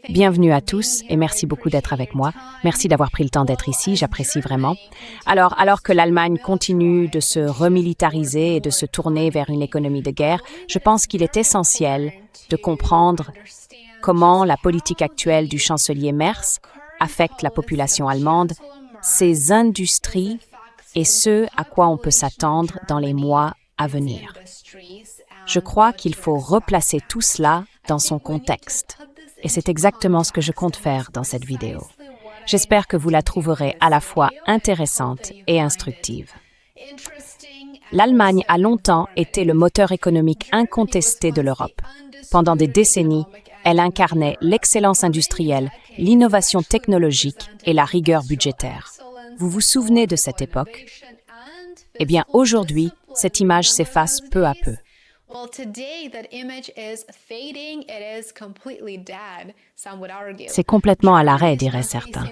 Bienvenue à tous et merci beaucoup d'être avec moi. Merci d'avoir pris le temps d'être ici, j'apprécie vraiment. Alors que l'Allemagne continue de se remilitariser et de se tourner vers une économie de guerre, je pense qu'il est essentiel de comprendre comment la politique actuelle du chancelier Merz affecte la population allemande, ses industries et ce à quoi on peut s'attendre dans les mois à venir. Je crois qu'il faut replacer tout cela dans son contexte. Et c'est exactement ce que je compte faire dans cette vidéo. J'espère que vous la trouverez à la fois intéressante et instructive. L'Allemagne a longtemps été le moteur économique incontesté de l'Europe. Pendant des décennies, elle incarnait l'excellence industrielle, l'innovation technologique et la rigueur budgétaire. Vous vous souvenez de cette époque? Eh bien, aujourd'hui, cette image s'efface peu à peu. C'est complètement à l'arrêt, diraient certains.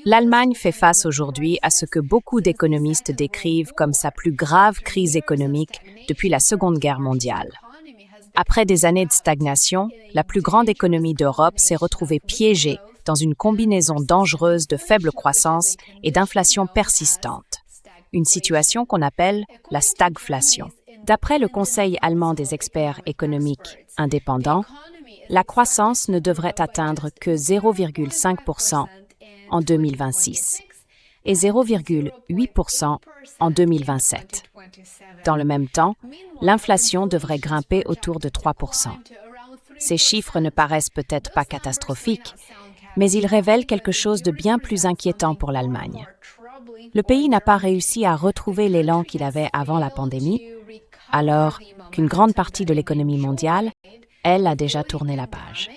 L'Allemagne fait face aujourd'hui à ce que beaucoup d'économistes décrivent comme sa plus grave crise économique depuis la Seconde Guerre mondiale. Après des années de stagnation, la plus grande économie d'Europe s'est retrouvée piégée dans une combinaison dangereuse de faible croissance et d'inflation persistante. Une situation qu'on appelle la stagflation. D'après le Conseil allemand des experts économiques indépendants, la croissance ne devrait atteindre que 0,5% en 2026 et 0,8% en 2027. Dans le même temps, l'inflation devrait grimper autour de 3%. Ces chiffres ne paraissent peut-être pas catastrophiques, mais ils révèlent quelque chose de bien plus inquiétant pour l'Allemagne. Le pays n'a pas réussi à retrouver l'élan qu'il avait avant la pandémie, alors qu'une grande partie de l'économie mondiale, elle, a déjà tourné la page.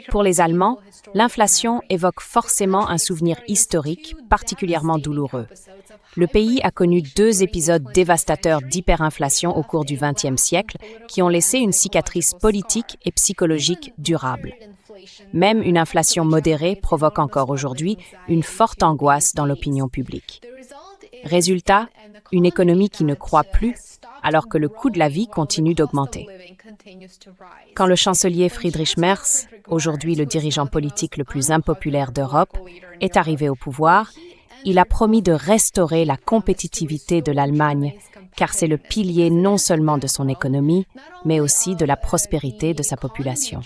Pour les Allemands, l'inflation évoque forcément un souvenir historique particulièrement douloureux. Le pays a connu 2 épisodes dévastateurs d'hyperinflation au cours du XXe siècle qui ont laissé une cicatrice politique et psychologique durable. Même une inflation modérée provoque encore aujourd'hui une forte angoisse dans l'opinion publique. Résultat, une économie qui ne croît plus alors que le coût de la vie continue d'augmenter. Quand le chancelier Friedrich Merz, aujourd'hui le dirigeant politique le plus impopulaire d'Europe, est arrivé au pouvoir, il a promis de restaurer la compétitivité de l'Allemagne, car c'est le pilier non seulement de son économie, mais aussi de la prospérité de sa population.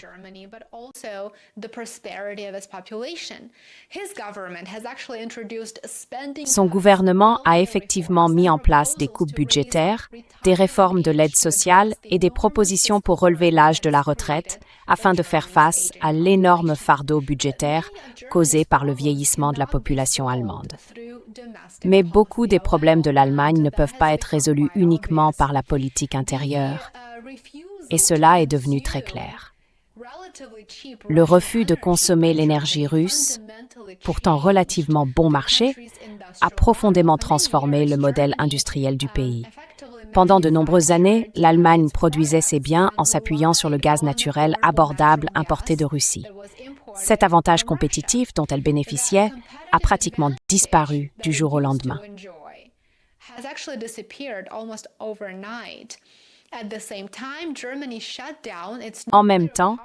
Son gouvernement a effectivement mis en place des coupes budgétaires, des réformes de l'aide sociale et des propositions pour relever l'âge de la retraite afin de faire face à l'énorme fardeau budgétaire causé par le vieillissement de la population allemande. Mais beaucoup des problèmes de l'Allemagne ne peuvent pas être résolus uniquement par la politique intérieure. Et cela est devenu très clair. Le refus de consommer l'énergie russe, pourtant relativement bon marché, a profondément transformé le modèle industriel du pays. Pendant de nombreuses années, l'Allemagne produisait ses biens en s'appuyant sur le gaz naturel abordable importé de Russie. Cet avantage compétitif dont elle bénéficiait a pratiquement disparu du jour au lendemain. En même temps,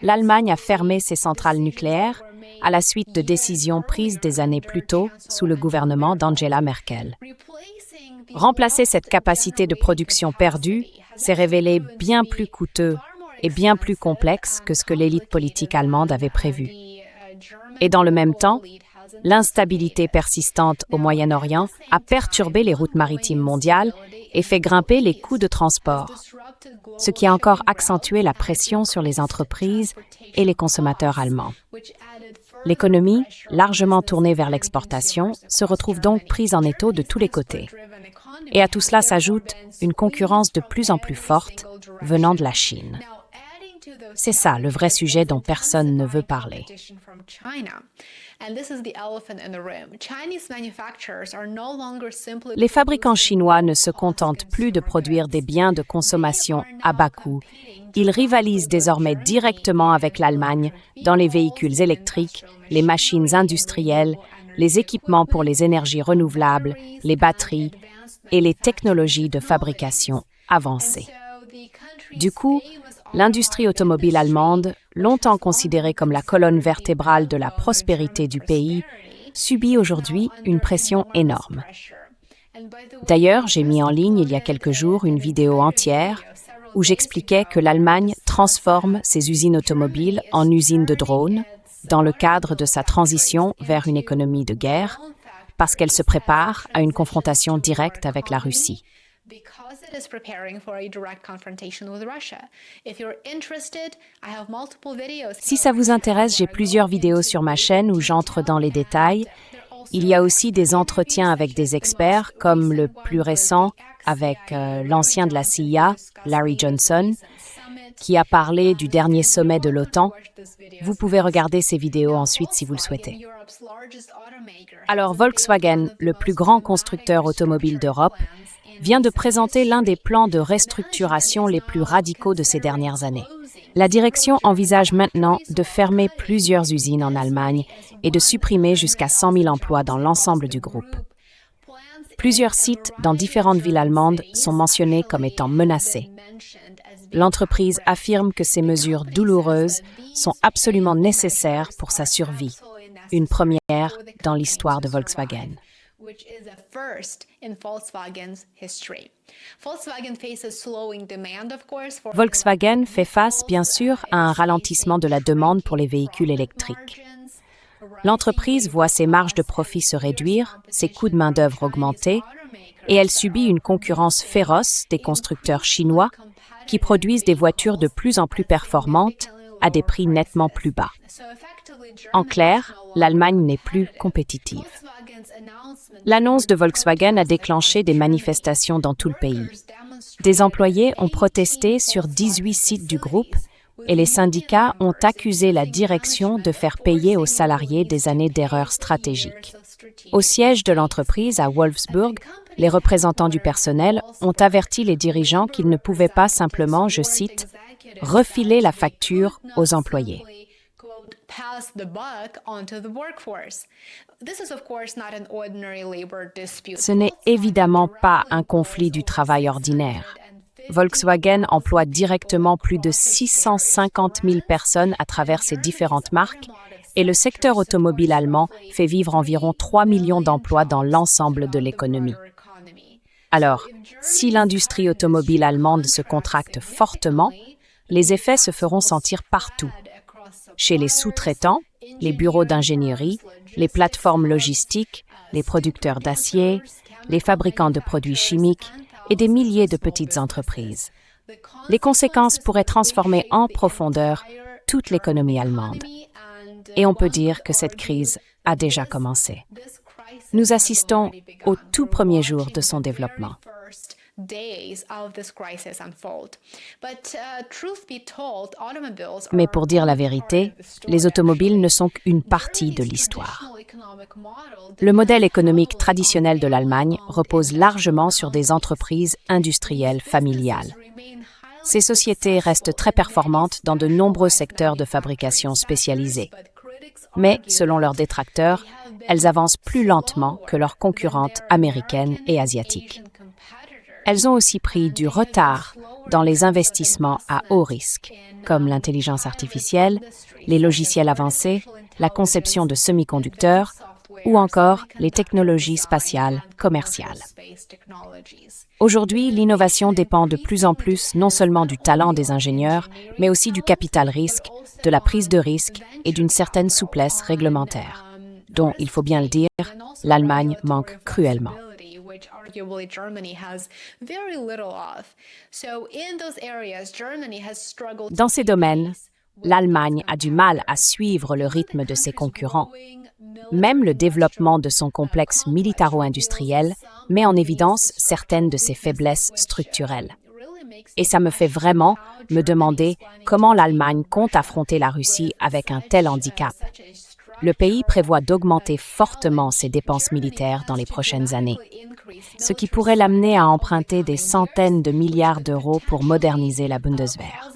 l'Allemagne a fermé ses centrales nucléaires à la suite de décisions prises des années plus tôt sous le gouvernement d'Angela Merkel. Remplacer cette capacité de production perdue s'est révélé bien plus coûteux et bien plus complexe que ce que l'élite politique allemande avait prévu. Et dans le même temps, l'instabilité persistante au Moyen-Orient a perturbé les routes maritimes mondiales et fait grimper les coûts de transport, ce qui a encore accentué la pression sur les entreprises et les consommateurs allemands. L'économie, largement tournée vers l'exportation, se retrouve donc prise en étau de tous les côtés. Et à tout cela s'ajoute une concurrence de plus en plus forte venant de la Chine. C'est ça le vrai sujet dont personne ne veut parler. Les fabricants chinois ne se contentent plus de produire des biens de consommation à bas coût. Ils rivalisent désormais directement avec l'Allemagne dans les véhicules électriques, les machines industrielles, les équipements pour les énergies renouvelables, les batteries et les technologies de fabrication avancées. Du coup, l'industrie automobile allemande, longtemps considérée comme la colonne vertébrale de la prospérité du pays, subit aujourd'hui une pression énorme. D'ailleurs, j'ai mis en ligne il y a quelques jours une vidéo entière où j'expliquais que l'Allemagne transforme ses usines automobiles en usines de drones dans le cadre de sa transition vers une économie de guerre, parce qu'elle se prépare à une confrontation directe avec la Russie. Si ça vous intéresse, j'ai plusieurs vidéos sur ma chaîne où j'entre dans les détails. Il y a aussi des entretiens avec des experts, comme le plus récent avec l'ancien de la CIA, Larry Johnson, qui a parlé du dernier sommet de l'OTAN. Vous pouvez regarder ces vidéos ensuite si vous le souhaitez. Alors, Volkswagen, le plus grand constructeur automobile d'Europe, vient de présenter l'un des plans de restructuration les plus radicaux de ces dernières années. La direction envisage maintenant de fermer plusieurs usines en Allemagne et de supprimer jusqu'à 100 000 emplois dans l'ensemble du groupe. Plusieurs sites dans différentes villes allemandes sont mentionnés comme étant menacés. L'entreprise affirme que ces mesures douloureuses sont absolument nécessaires pour sa survie, une première dans l'histoire de Volkswagen. Volkswagen fait face, bien sûr, à un ralentissement de la demande pour les véhicules électriques. L'entreprise voit ses marges de profit se réduire, ses coûts de main-d'œuvre augmenter, et elle subit une concurrence féroce des constructeurs chinois qui produisent des voitures de plus en plus performantes à des prix nettement plus bas. En clair, l'Allemagne n'est plus compétitive. L'annonce de Volkswagen a déclenché des manifestations dans tout le pays. Des employés ont protesté sur 18 sites du groupe et les syndicats ont accusé la direction de faire payer aux salariés des années d'erreurs stratégiques. Au siège de l'entreprise à Wolfsburg, les représentants du personnel ont averti les dirigeants qu'ils ne pouvaient pas simplement, je cite, « refiler la facture aux employés ». Ce n'est évidemment pas un conflit du travail ordinaire. Volkswagen emploie directement plus de 650 000 personnes à travers ses différentes marques et le secteur automobile allemand fait vivre environ 3 millions d'emplois dans l'ensemble de l'économie. Alors, si l'industrie automobile allemande se contracte fortement, les effets se feront sentir partout. Chez les sous-traitants, les bureaux d'ingénierie, les plateformes logistiques, les producteurs d'acier, les fabricants de produits chimiques et des milliers de petites entreprises. Les conséquences pourraient transformer en profondeur toute l'économie allemande. Et on peut dire que cette crise a déjà commencé. Nous assistons au tout premier jour de son développement. Mais pour dire la vérité, les automobiles ne sont qu'une partie de l'histoire. Le modèle économique traditionnel de l'Allemagne repose largement sur des entreprises industrielles familiales. Ces sociétés restent très performantes dans de nombreux secteurs de fabrication spécialisés. Mais, selon leurs détracteurs, elles avancent plus lentement que leurs concurrentes américaines et asiatiques. Elles ont aussi pris du retard dans les investissements à haut risque, comme l'intelligence artificielle, les logiciels avancés, la conception de semi-conducteurs ou encore les technologies spatiales commerciales. Aujourd'hui, l'innovation dépend de plus en plus non seulement du talent des ingénieurs, mais aussi du capital risque, de la prise de risque et d'une certaine souplesse réglementaire, dont, il faut bien le dire, l'Allemagne manque cruellement. Dans ces domaines, l'Allemagne a du mal à suivre le rythme de ses concurrents. Même le développement de son complexe militaro-industriel met en évidence certaines de ses faiblesses structurelles. Et ça me fait vraiment me demander comment l'Allemagne compte affronter la Russie avec un tel handicap. Le pays prévoit d'augmenter fortement ses dépenses militaires dans les prochaines années, ce qui pourrait l'amener à emprunter des centaines de milliards d'euros pour moderniser la Bundeswehr.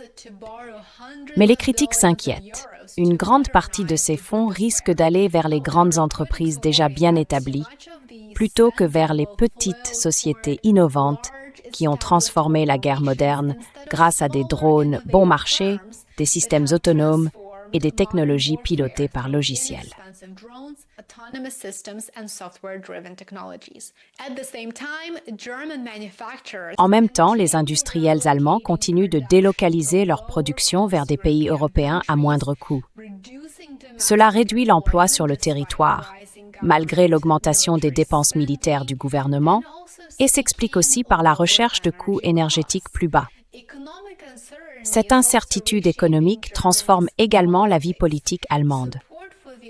Mais les critiques s'inquiètent. une grande partie de ces fonds risque d'aller vers les grandes entreprises déjà bien établies, plutôt que vers les petites sociétés innovantes qui ont transformé la guerre moderne grâce à des drones bon marché, des systèmes autonomes et des technologies pilotées par logiciel. En même temps, les industriels allemands continuent de délocaliser leur production vers des pays européens à moindre coût. Cela réduit l'emploi sur le territoire, malgré l'augmentation des dépenses militaires du gouvernement, et s'explique aussi par la recherche de coûts énergétiques plus bas. Cette incertitude économique transforme également la vie politique allemande.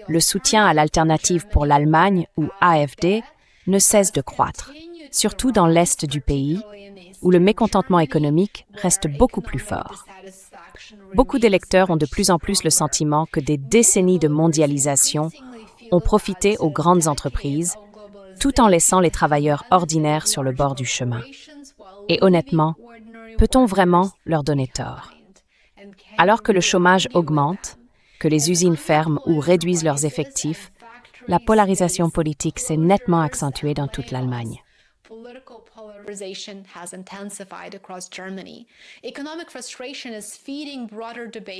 Le soutien à l'alternative pour l'Allemagne, ou AfD, ne cesse de croître, surtout dans l'est du pays, où le mécontentement économique reste beaucoup plus fort. Beaucoup d'électeurs ont de plus en plus le sentiment que des décennies de mondialisation ont profité aux grandes entreprises, tout en laissant les travailleurs ordinaires sur le bord du chemin. Et honnêtement, peut-on vraiment leur donner tort? Alors que le chômage augmente, que les usines ferment ou réduisent leurs effectifs, la polarisation politique s'est nettement accentuée dans toute l'Allemagne.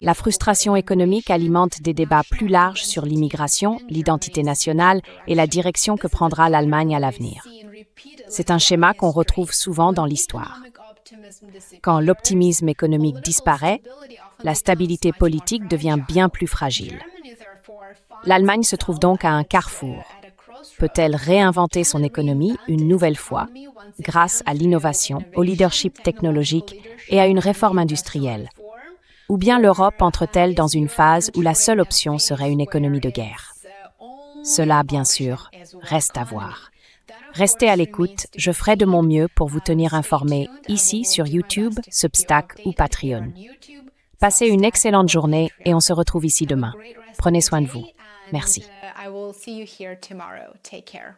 La frustration économique alimente des débats plus larges sur l'immigration, l'identité nationale et la direction que prendra l'Allemagne à l'avenir. C'est un schéma qu'on retrouve souvent dans l'histoire. Quand l'optimisme économique disparaît, la stabilité politique devient bien plus fragile. L'Allemagne se trouve donc à un carrefour. Peut-elle réinventer son économie une nouvelle fois grâce à l'innovation, au leadership technologique et à une réforme industrielle? Ou bien l'Europe entre-t-elle dans une phase où la seule option serait une économie de guerre? Cela, bien sûr, reste à voir. Restez à l'écoute, je ferai de mon mieux pour vous tenir informés ici sur YouTube, Substack ou Patreon. Passez une excellente journée et on se retrouve ici demain. Prenez soin de vous. Merci. I will see you here tomorrow. Take care.